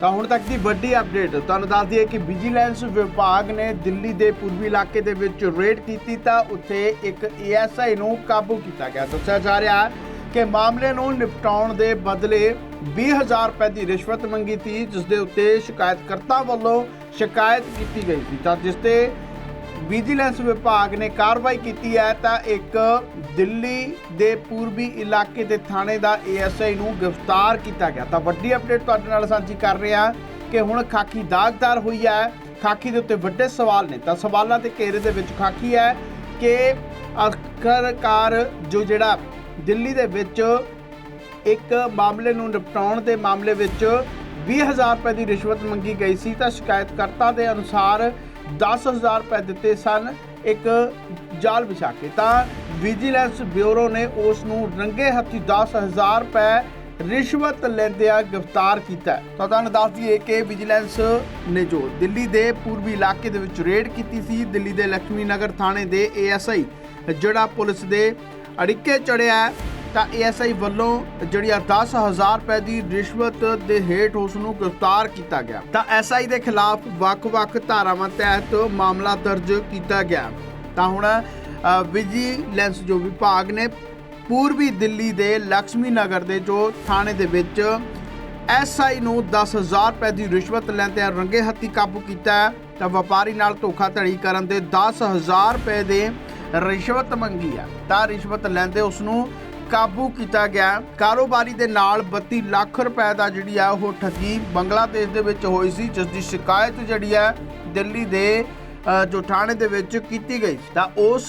ਤਾਂ ਹੁਣ ਤੱਕ ਦੀ ਵੱਡੀ ਅਪਡੇਟ ਤੁਹਾਨੂੰ ਦੱਸ ਦਈਏ ਕਿ ਵਿਜੀਲੈਂਸ ਵਿਭਾਗ ਨੇ ਦਿੱਲੀ ਦੇ ਪੂਰਬੀ ਇਲਾਕੇ ਦੇ ਵਿੱਚ ਰੇਡ ਕੀਤੀ ਤਾਂ ਉੱਥੇ ਇੱਕ ਏਐਸਆਈ ਨੂੰ ਕਾਬੂ ਕੀਤਾ ਗਿਆ। ਦੱਸਿਆ ਜਾ ਰਿਹਾ ਹੈ ਕਿ ਮਾਮਲੇ ਨੂੰ ਨਿਪਟਾਉਣ ਦੇ ਬਦਲੇ 20,000 ਰੁਪਏ ਦੀ ਰਿਸ਼ਵਤ ਮੰਗੀ ਸੀ, ਜਿਸ ਦੇ ਉੱਤੇ ਸ਼ਿਕਾਇਤਕਰਤਾ ਵੱਲੋਂ ਸ਼ਿਕਾਇਤ ਕੀਤੀ ਗਈ ਸੀ ਤਾਂ ਜਿਸ ਤੇ ਵਿਜੀਲੈਂਸ ਵਿਭਾਗ ने कार्रवाई की है। तो एक दिल्ली के पूर्वी इलाके के थाने का एएसआई नूं गिरफ्तार किया गया। तो वड्डी अपडेट तुहाडे नाल सांझी कर रहे हैं कि हुण खाकी दागदार हुई है। खाकी के उत्ते वड्डे सवाल ने, तो सवालों के घेरे दे विच खाकी है कि आखिरकार जो जिहड़ा दिल्ली दे विच एक मामले नूं निपटाउण दे मामले विच 20,000 रुपए की रिश्वत मंगी गई सी तो शिकायतकर्ता के अनुसार 10,000 रुपए दिते सन एक जाल बिछा के। तो विजिलेंस ब्यूरो ने उस नूं रंगे हत्थी 10,000 रुपए रिश्वत लैंदिया गिरफ्तार किया। तो तुहानूं दस दईए कि विजिलेंस ने जो दिल्ली के पूर्वी इलाके दे विच रेड की सी, दिल्ली के लक्ष्मी नगर थाने के एएसआई जिहड़ा पुलिस के अड़िके चढ़िया तो एएसआई वालों जिहड़ी 10,000 रुपए की रिश्वत के हेठ उसनूं गिरफ्तार किया गया। तो एसआई के खिलाफ वख-वख धारावां तहत मामला दर्ज किया गया। तो हुण विजिलेंस जो विभाग ने पूर्वी दिल्ली के लक्ष्मी नगर के जो थाने दे विच एसआई नूं 10,000 रुपए की रिश्वत लैंदे रंगे हत्थी काबू किया। तो व्यापारी नाल धोखाधड़ी करन दे 10,000 रुपए दे रिश्वत मंगी है। तो रिश्वत लैंदे उसनूं काबू किया गया। कारोबारी के नाल 32 लाख रुपए का जिहड़ी है वो ठगी बंगलादेश दे विच होई सी, जिसकी शिकायत जिहड़ी है दिल्ली दे जो थाने दे विच कीती गई। तो उस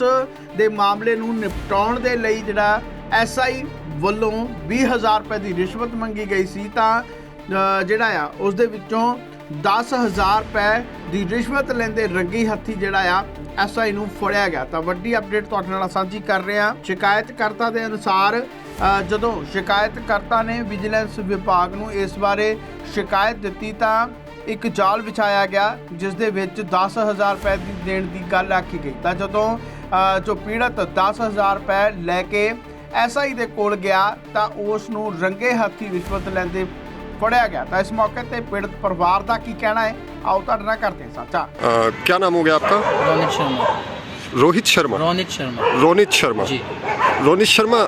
दे मामले नूं निपटाउण दे लई जिहड़ा एसआई वल्लों 20,000 रुपए की रिश्वत मंगी गई सी तो जिहड़ा आ उस दे विचों 10,000 रुपए की रिश्वत लेंदे रंगी हत्थी जिहड़ा आ एसआई नूं फड़िया गया। तो वड्डी अपडेट तुहाडे नाल सांझी कर रहे हैं। शिकायतकर्ता के अनुसार जदों शिकायतकर्ता ने विजिलेंस विभाग नूं इस बारे शिकायत दी तो एक जाल बिछाया गया जिस दे विच 10,000 रुपए की देण की गल आखी गई। तो जदों जो पीड़त 10,000 रुपए लैके एसआई दे कोल गया तो उस नूं रंगे हत्थी रिश्वत लैंदे फड़िया गया। तो इस मौके पर पीड़ित परिवार का की कहना है, आओ तुहाडे नाल करते हैं साझा। क्या नाम हो गया आपका? रोनित शर्मा। रोहित शर्मा? रोनित शर्मा। रोनित शर्मा जी। रोनित शर्मा,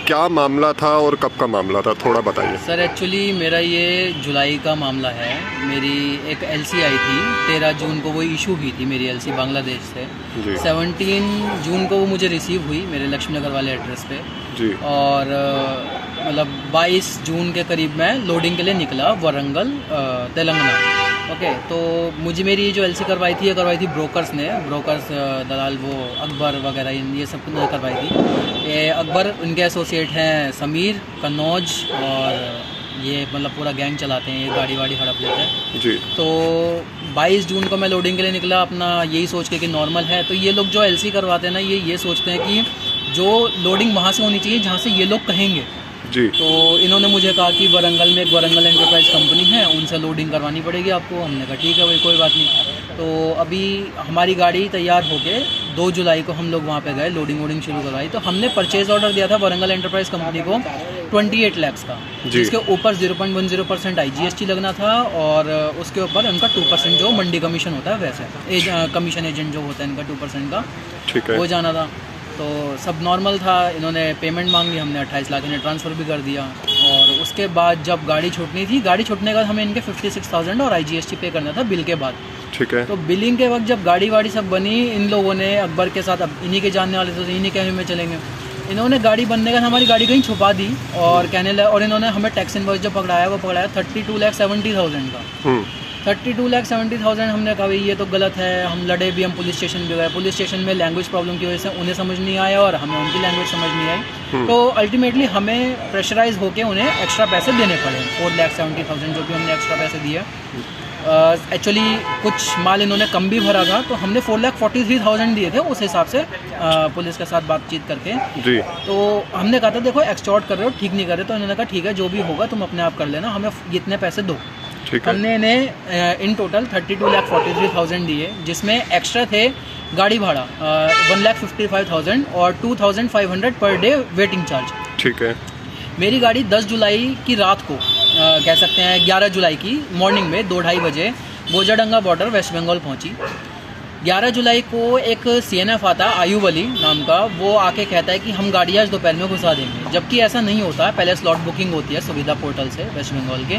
क्या मामला था और कब का मामला था, थोड़ा बताइए। सर एक्चुअली मेरा ये जुलाई का मामला है। मेरी एक एलसी आई थी 13 जून को, वो इशू हुई थी मेरी एलसी बांग्लादेश से। 17 जून को वो मुझे रिसीव हुई मेरे लक्ष्मी नगर वाले एड्रेस पे जी। और मतलब 22 जून के करीब मैं लोडिंग के लिए निकला वारंगल तेलंगाना। ओके, तो मुझे मेरी जो एलसी करवाई थी ब्रोकर्स ने, ब्रोकर्स दलाल वो अकबर वगैरह ये सब कुछ करवाई थी। ये अकबर उनके एसोसिएट हैं समीर, कन्नौज और ये मतलब पूरा गैंग चलाते हैं, ये गाड़ी वाड़ी हड़प लेते हैं जी। तो 22 जून को मैं लोडिंग के लिए निकला अपना यही सोच के कि नॉर्मल है। तो ये लोग जो एलसी करवाते हैं ना, ये सोचते हैं कि जो लोडिंग वहाँ से होनी चाहिए जहाँ से ये लोग कहेंगे जी। तो इन्होंने मुझे कहा कि वारंगल में एक वारंगल एंटरप्राइज कंपनी है, उनसे लोडिंग करवानी पड़ेगी आपको। हमने कहा ठीक है भाई, कोई बात नहीं। तो अभी हमारी गाड़ी तैयार होके 2 जुलाई को हम लोग वहाँ पे गए, लोडिंग वोडिंग शुरू करवाई। तो हमने परचेज ऑर्डर दिया था वारंगल एंटरप्राइज कंपनी को 28 लाख का, जिसके ऊपर 0.10% IGST लगना था और उसके ऊपर उनका 2% जो मंडी कमीशन होता है वैसे कमीशन एजेंट जो होता है इनका 2% का, ठीक है, वो जाना था। तो सब नॉर्मल था। इन्होंने पेमेंट मांगी, हमने 28 लाख इन्हें ट्रांसफ़र भी कर दिया। और उसके बाद जब गाड़ी छूटनी थी, गाड़ी छूटने के बाद हमें इनके 56,000 और IGST पे करना था बिल के बाद, ठीक है। तो बिलिंग के वक्त जब गाड़ी वाड़ी सब बनी, इन लोगों ने अकबर के साथ, अब इन्हीं के जानने वाले थे तो इन्हीं के में चलेंगे, इन्होंने गाड़ी बनने का हमारी गाड़ी कहीं छुपा दी और कहने लगे। और इन्होंने हमें टैक्स इनवॉइस जो पकड़ाया वो पकड़ाया 32,70,000 का। 32,70,000। हमने कहा भाई ये तो गलत है। हम लड़े भी, हम पुलिस स्टेशन भी गए। पुलिस स्टेशन में लैंग्वेज प्रॉब्लम की वजह से उन्हें समझ नहीं आया और हमें उनकी लैंग्वेज समझ नहीं आई। तो अल्टीमेटली हमें प्रेशराइज होकर उन्हें एक्स्ट्रा पैसे देने पड़े, 4,70,000 जो भी हमने एक्स्ट्रा पैसे दिए। एक्चुअली कुछ माल इन्होंने कम भी भरा था, तो हमने 4,43,000 दिए थे उस हिसाब से पुलिस के साथ बातचीत करके जी। तो हमने कहा था देखो एक्सटॉर्ट कर रहे हो, ठीक नहीं कर रहे। तो इन्होंने कहा ठीक है जो भी होगा तुम अपने आप कर लेना, हमें इतने पैसे दो। हमने इन्हें इन टोटल 32,43,000 दिए, जिसमें एक्स्ट्रा थे गाड़ी भाड़ा 1,55,000 और 2,500 पर डे वेटिंग चार्ज, ठीक है। मेरी गाड़ी 10 जुलाई की रात को कह सकते हैं 11 जुलाई की मॉर्निंग में 2-2:30 बजे बोजाडंगा बॉर्डर वेस्ट बंगाल पहुंची। 11 जुलाई को एक CNF आता है आयुब अली नाम का, वो आके कहता है कि हम गाड़ी आज दोपहर में घुसा देंगे, जबकि ऐसा नहीं होता। पहले स्लॉट बुकिंग होती है सुविधा पोर्टल से वेस्ट बंगाल के,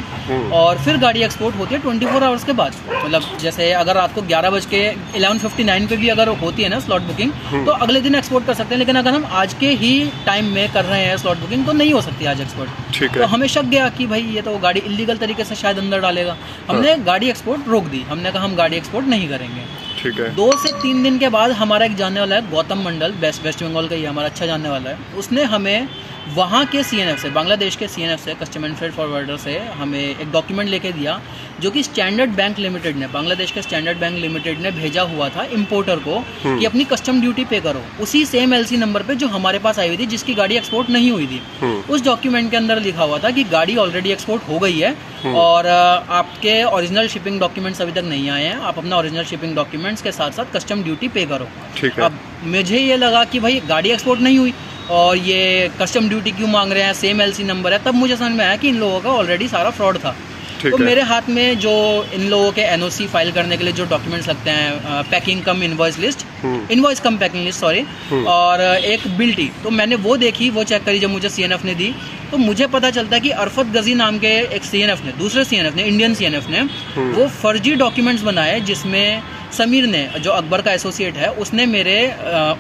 और फिर गाड़ी एक्सपोर्ट होती है 24 आवर्स के बाद। मतलब जैसे अगर रात को 11:59 पे भी अगर होती है ना स्लॉट बुकिंग, तो अगले दिन एक्सपोर्ट कर सकते हैं। लेकिन अगर हम आज के ही टाइम में कर रहे हैं स्लॉट बुकिंग तो नहीं हो सकती आज एक्सपोर्ट। तो हमें शक गया कि भाई ये तो गाड़ी इलीगल तरीके से शायद अंदर डालेगा। हमने गाड़ी एक्सपोर्ट रोक दी, हमने कहा हम गाड़ी एक्सपोर्ट नहीं करेंगे। ठीक है। 2 से 3 दिन के बाद हमारा एक जानने वाला है गौतम मंडल, वेस्ट बंगाल का ही हमारा अच्छा जानने वाला है, उसने हमें वहाँ के CNF से, बांग्लादेश के CNF से, कस्टम एंड फ्रेट फॉरवर्डर से हमें एक डॉक्यूमेंट लेके दिया जो कि स्टैंडर्ड बैंक लिमिटेड ने, बांग्लादेश के स्टैंडर्ड बैंक लिमिटेड ने भेजा हुआ था इंपोर्टर को कि अपनी कस्टम ड्यूटी पे करो, उसी सेम LC नंबर पे जो हमारे पास आई हुई थी, जिसकी गाड़ी एक्सपोर्ट नहीं हुई थी। उस डॉक्यूमेंट के अंदर लिखा हुआ था कि गाड़ी ऑलरेडी एक्सपोर्ट हो गई है और आपके ओरिजिनल शिपिंग डॉक्यूमेंट्स अभी तक नहीं आए हैं, आप अपना ओरिजिनल शिपिंग डॉक्यूमेंट्स के साथ साथ कस्टम ड्यूटी पे करो। ठीक है। अब मुझे ये लगा कि भाई गाड़ी एक्सपोर्ट नहीं हुई और ये कस्टम ड्यूटी क्यों मांग रहे हैं, सेम LC नंबर है। तब मुझे समझ में आया कि इन लोगों का ऑलरेडी सारा फ्रॉड था। तो मेरे हाथ में जो इन लोगों के NOC फाइल करने के लिए जो डॉक्यूमेंट्स लगते हैं, पैकिंग कम इनवॉइस लिस्ट, इनवॉइस कम पैकिंग लिस्ट सॉरी, और एक बिल टी, तो मैंने वो देखी, वो चेक करी जब मुझे CNF ने दी, तो मुझे पता चलता है कि अरफत गजी नाम के एक CNF ने, दूसरे CNF ने, इंडियन CNF ने वो फर्जी डॉक्यूमेंट्स बनाए, जिसमें समीर ने, जो अकबर का एसोसिएट है, उसने मेरे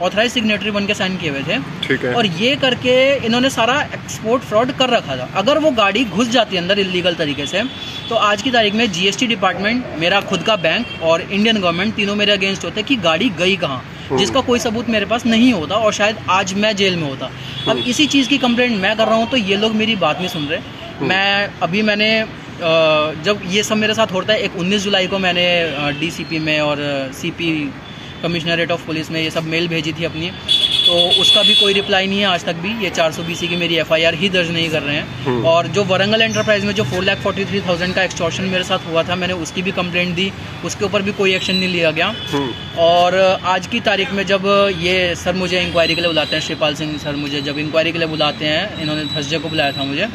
ऑथराइज सिग्नेटरी बन के साइन किए हुए थे। ठीक है। और ये करके इन्होंने सारा एक्सपोर्ट फ्रॉड कर रखा था। अगर वो गाड़ी घुस जाती अंदर इलीगल तरीके से, तो आज की तारीख में GST डिपार्टमेंट, मेरा खुद का बैंक और इंडियन गवर्नमेंट तीनों मेरे अगेंस्ट होते कि गाड़ी गई कहाँ, जिसका कोई सबूत मेरे पास नहीं होता, और शायद आज मैं जेल में होता। अब इसी चीज़ की कंप्लेंट मैं कर रहा हूँ तो ये लोग मेरी बात नहीं सुन रहे। मैंने जब ये सब मेरे साथ होता है, एक 19 जुलाई को मैंने DCP में और CP कमिश्नरेट ऑफ पुलिस में ये सब मेल भेजी थी अपनी, तो उसका भी कोई रिप्लाई नहीं है आज तक भी। ये 420 की मेरी FIR ही दर्ज नहीं कर रहे हैं। और जो वरंगल एंटरप्राइज में जो 4,43,000 का एक्सटॉर्शन मेरे साथ हुआ था, मैंने उसकी भी कंप्लेंट दी, उसके ऊपर भी कोई एक्शन नहीं लिया गया। और आज की तारीख में जब ये सर मुझे इंक्वायरी के लिए बुलाते हैं, श्रीपाल सिंह सर मुझे जब इंक्वायरी के लिए बुलाते हैं, इन्होंने थर्सडे को बुलाया था मुझे,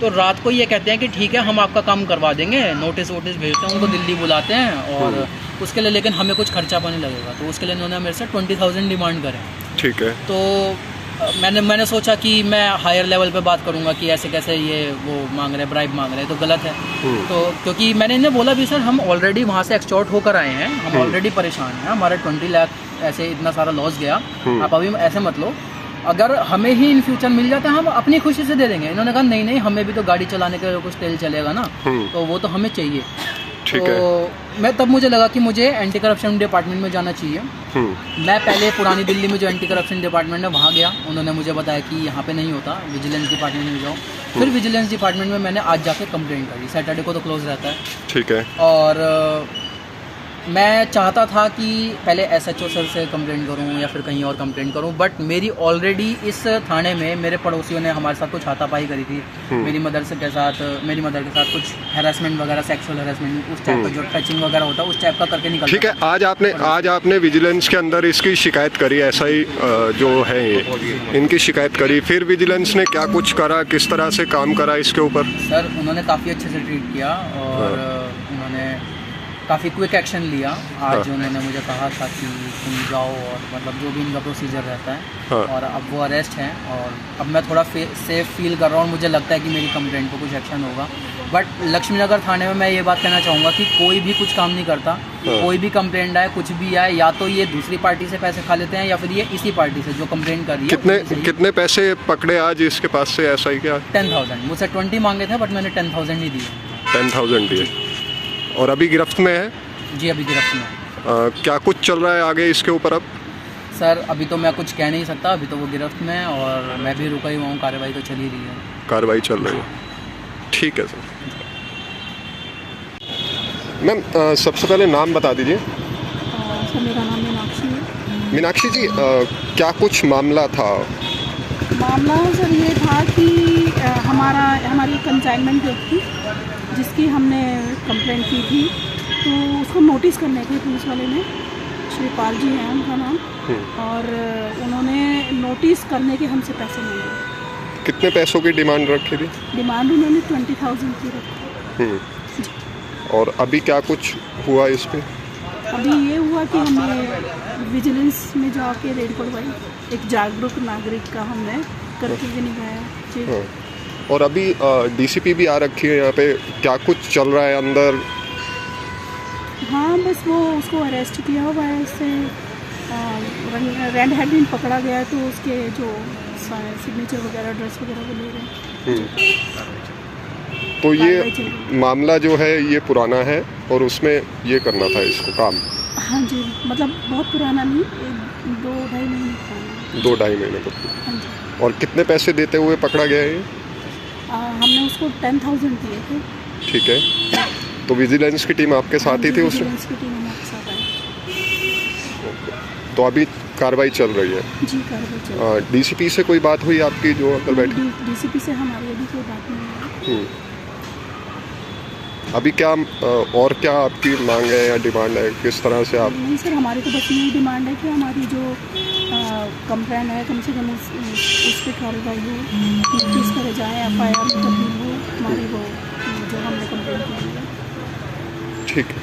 तो रात को ये कहते हैं कि ठीक है हम आपका काम करवा देंगे, नोटिस वोटिस भेजते हैं, उनको दिल्ली बुलाते हैं और उसके लिए, लेकिन हमें कुछ खर्चा पानी लगेगा। तो उसके लिए इन्होंने मेरे से 20,000 डिमांड करें। ठीक है। तो मैंने सोचा कि मैं हायर लेवल पे बात करूंगा कि ऐसे कैसे ये वो मांग रहे हैं, ब्राइब मांग रहे हैं, तो गलत है। तो क्योंकि मैंने इन्हें बोला भी, सर हम ऑलरेडी वहाँ से एक्सटॉर्ट होकर आए हैं, हम ऑलरेडी परेशान हैं, हमारे 20 लाख ऐसे इतना सारा लॉस गया, आप अभी ऐसे मत लो, अगर हमें ही इन फ्यूचर मिल जाता है हम अपनी खुशी से दे देंगे। इन्होंने कहा नहीं हमें भी तो गाड़ी चलाने के कुछ तेल चलेगा ना, तो वो तो हमें चाहिए। तो मैं तब मुझे लगा कि मुझे एंटी करप्शन डिपार्टमेंट में जाना चाहिए। मैं पहले पुरानी दिल्ली में जो एंटी करप्शन डिपार्टमेंट है वहाँ गया, उन्होंने मुझे बताया कि यहाँ पे नहीं होता, विजिलेंस डिपार्टमेंट में जाओ। फिर विजिलेंस डिपार्टमेंट में मैंने आज जाके कंप्लेंट करी, सैटरडे को तो क्लोज रहता है। ठीक है। और मैं चाहता था कि पहले SHO सर से कंप्लेंट करूं या फिर कहीं और कंप्लेंट करूं, बट मेरी ऑलरेडी इस थाने में मेरे पड़ोसियों ने हमारे साथ कुछ हाथापाई करी थी। मेरी मदर के साथ कुछ हैरेसमेंट वगैरह, सेक्सुअल हैरेसमेंट, उस टाइप का जो टचिंग वगैरह होता है उस टाइप का करके निकल। ठीक है। आज आपने विजिलेंस के अंदर इसकी शिकायत करी, ऐसा ही जो है इनकी शिकायत करी, फिर विजिलेंस ने क्या कुछ करा, किस तरह से काम करा इसके ऊपर? सर उन्होंने काफ़ी अच्छे से ट्रीट किया और उन्होंने काफ़ी क्विक एक्शन लिया। आज उन्होंने मुझे कहा था कि तुम जाओ और मतलब जो भी इनका प्रोसीजर रहता है, और अब वो अरेस्ट हैं और अब मैं थोड़ा सेफ फील कर रहा हूँ। मुझे लगता है कि मेरी कंप्लेंट पर कुछ एक्शन होगा। बट लक्ष्मीनगर थाने में मैं ये बात कहना चाहूँगा कि कोई भी कुछ काम नहीं करता, कोई भी कंप्लेंट आए, कुछ भी आए, या तो ये दूसरी पार्टी से पैसे खा लेते हैं या फिर ये इसी पार्टी से जो कंप्लेंट कर रही है। कितने पैसे पकड़े आज इसके पास से? ऐसा ही क्या? 10,000। मुझसे 20 मांगे थे बट मैंने 10,000 ही दिए। 10,000 दिए। और अभी गिरफ्त में है? जी अभी गिरफ्त में है। क्या कुछ चल रहा है आगे इसके ऊपर अब? सर अभी तो मैं कुछ कह नहीं सकता, अभी तो वो गिरफ्त में है और मैं भी रुका ही हुआ हूँ, कार्रवाई तो चल ही रही है। कार्रवाई चल रही है। ठीक है सर। मैम सबसे पहले नाम बता दीजिए। सर मेरा नाम मीनाक्षी है। मीनाक्षी जी क्या कुछ मामला था? मामला सर ये था कि हमारी कंसाइनमेंट जो थी जिसकी हमने कंप्लेंट की थी, तो उसको नोटिस करने के पुलिस वाले ने, श्रीपाल जी हैं उनका नाम, और उन्होंने नोटिस करने के हमसे पैसे मांगे। कितने पैसों की डिमांड रखी थी? डिमांड उन्होंने 20,000 की रखी। और अभी क्या कुछ हुआ इस पे? अभी ये हुआ कि हमने विजिलेंस में जाके रेड करवाई, एक जागरूक नागरिक का हमने करके भी निभाया जी। हाँ। और अभी डीसीपी भी आ रखी है यहाँ पे, क्या कुछ चल रहा है अंदर? हाँ बस वो उसको अरेस्ट किया हुआ है, उससे रेड हैंडेड पकड़ा गया है, तो उसके जो सिग्नेचर वगैरह ड्रेस वगैरह वो ले रहे हैं। तो ये कार्रवाई चल रही मामला जो है ये पुराना है और उसमें ये करना था इसको काम? हाँ जी, मतलब बहुत पुराना नहीं, 2-2.5 महीने पुराना। 2-2.5 महीने का। हाँ जी। और कितने पैसे देते हुए पकड़ा गया है ये? हमने उसको 10,000 दिए थे। ठीक है, तो विजिलेंस की टीम आपके साथ ही थी उसमें? विजिलेंस की टीम हमारे साथ आई। तो अभी कार्रवाई चल रही है? जी कार्रवाई चल रही है। डीसीपी से कोई बात हुई आपकी जो अंदर बैठे? डीसीपी से हमारी अभी कोई बात नहीं है। अभी क्या और क्या आपकी मांग है या डिमांड है, किस तरह से आप? नहीं सर, हमारी तो बस यही डिमांड है कि हमारी जो कंप्लेंट है कम से कम उस पर कार्रवाई हो, नोटिस करे जाए, FIR में तब्दील हो हमारी वो जो हमने कंप्लेंट की है। ठीक है।